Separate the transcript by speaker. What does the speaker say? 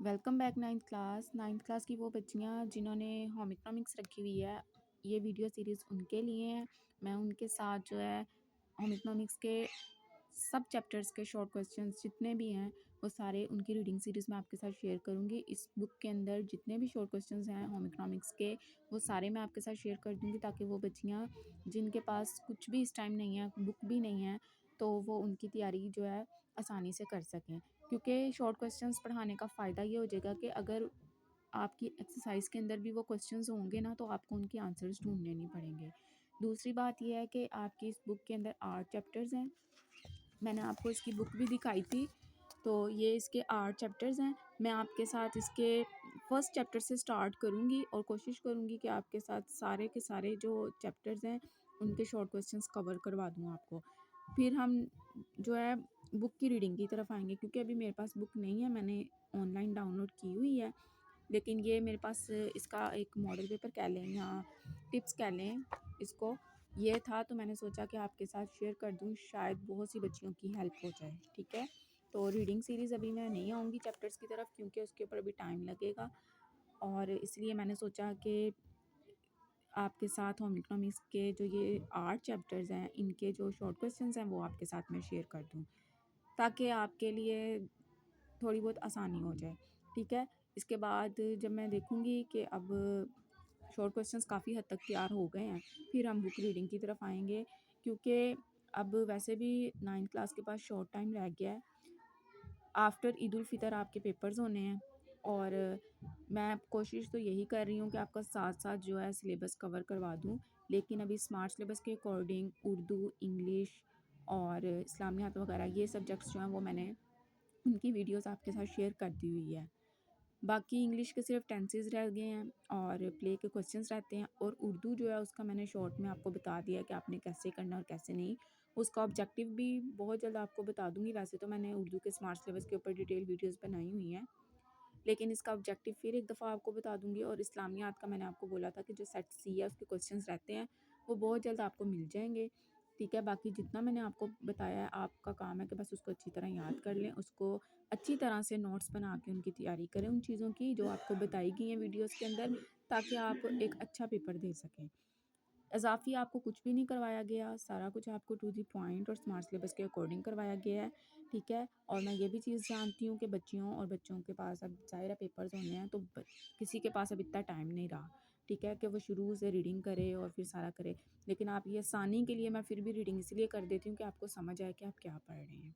Speaker 1: Welcome back ninth class की वो बच्चियाँ जिन्होंने होम इकोनॉमिक्स रखी हुई है। ये वीडियो सीरीज़ उनके लिए है। मैं उनके साथ जो है होम इकोनॉमिक्स के सब चैप्टर्स के शॉर्ट क्वेश्चंस जितने भी हैं वो सारे उनकी रीडिंग सीरीज़ में आपके साथ शेयर करूँगी। इस बुक के अंदर जितने भी शॉर्ट क्वेश्चंस हैं होम इकोनॉमिक्स के वो सारे मैं आपके साथ शेयर कर दूँगी, ताकि वो बच्चियाँ जिनके पास कुछ भी इस टाइम नहीं है, बुक भी नहीं है, तो वो उनकी तैयारी जो है आसानी से कर सकें। क्योंकि शॉर्ट क्वेश्चंस पढ़ाने का फ़ायदा ये हो जाएगा कि अगर आपकी एक्सरसाइज के अंदर भी वो क्वेश्चंस होंगे ना, तो आपको उनके आंसर्स ढूंढने नहीं पड़ेंगे। दूसरी बात यह है कि आपकी इस बुक के अंदर 8 चैप्टर्स हैं। मैंने आपको इसकी बुक भी दिखाई थी, तो ये इसके 8 चैप्टर्स हैं। मैं आपके साथ इसके फर्स्ट चैप्टर से स्टार्ट करूँगी और कोशिश करूँगी कि आपके साथ सारे के सारे जो चैप्टर्स हैं उनके शॉर्ट क्वेश्चंस कवर करवा दूँ आपको। फिर हम जो है बुक की रीडिंग की तरफ आएँगे, क्योंकि अभी मेरे पास बुक नहीं है, मैंने ऑनलाइन डाउनलोड की हुई है। लेकिन ये मेरे पास इसका एक मॉडल पेपर कह लें या टिप्स कह लें इसको, ये था, तो मैंने सोचा कि आपके साथ शेयर कर दूँ, शायद बहुत सी बच्चियों की हेल्प हो जाए। ठीक है, तो रीडिंग सीरीज़ अभी मैं नहीं आऊँगी चैप्टर्स की तरफ, क्योंकि उसके ऊपर अभी टाइम लगेगा, और इसलिए मैंने सोचा कि आपके साथ होम इकोनॉमिक्स के जो ये 8 चैप्टर्स हैं इनके जो शॉर्ट क्वेश्चंस हैं वो आपके साथ मैं शेयर कर दूँ, ताकि आपके लिए थोड़ी बहुत आसानी हो जाए। ठीक है, इसके बाद जब मैं देखूँगी कि अब शॉर्ट क्वेश्चंस काफ़ी हद तक तैयार हो गए हैं, फिर हम बुक रीडिंग की तरफ आएँगे, क्योंकि अब वैसे भी 9th क्लास के पास शॉर्ट टाइम रह गया है। आफ्टर ईद उल फ़ितर आपके पेपर्स होने हैं, और मैं कोशिश तो यही कर रही हूँ कि आपका साथ-साथ जो है सिलेबस कवर करवा दूँ। लेकिन अभी स्मार्ट सिलेबस के अकॉर्डिंग उर्दू, इंग्लिश और इस्लामियात वगैरह ये सब्जेक्ट्स जो हैं वो मैंने उनकी वीडियोस आपके साथ शेयर कर दी हुई है। बाकी इंग्लिश के सिर्फ टेंसेस रह गए हैं और प्ले के क्वेश्चंस रहते हैं, और उर्दू जो है उसका मैंने शॉर्ट में आपको बता दिया कि आपने कैसे करना और कैसे नहीं। उसका ऑब्जेक्टिव भी बहुत जल्द आपको बता दूंगी। वैसे तो मैंने उर्दू के स्मार्ट सिलेबस के ऊपर डिटेल वीडियोस बनाई हुई हैं, लेकिन इसका ऑब्जेक्टिव फिर एक दफ़ा आपको बता दूंगी। और इस्लामियात का मैंने आपको बोला था कि जो सेट सी है उसके क्वेश्चंस रहते हैं वो बहुत जल्द आपको मिल जाएंगे। ठीक है, बाकी जितना मैंने आपको बताया है आपका काम है कि बस उसको अच्छी तरह याद कर लें, उसको अच्छी तरह से नोट्स बना के उनकी तैयारी करें उन चीज़ों की जो आपको बताई गई हैं वीडियोस के अंदर, ताकि आप एक अच्छा पेपर दे सकें। इज़ाफ़ी आपको कुछ भी नहीं करवाया गया, सारा कुछ आपको टू द पॉइंट और स्मार्ट सिलेबस के अकॉर्डिंग करवाया गया है। ठीक है, और मैं ये भी चीज़ जानती हूँ कि बच्चियों और बच्चों के पास अब ज़ाहिर है पेपर्स होने हैं, तो किसी के पास अब इतना टाइम नहीं रहा। ठीक है, कि वो शुरू से रीडिंग करे और फिर सारा करे। लेकिन आप ये आसानी के लिए मैं फिर भी रीडिंग इसलिए कर देती हूँ कि आपको समझ आए कि आप क्या पढ़ रहे हैं।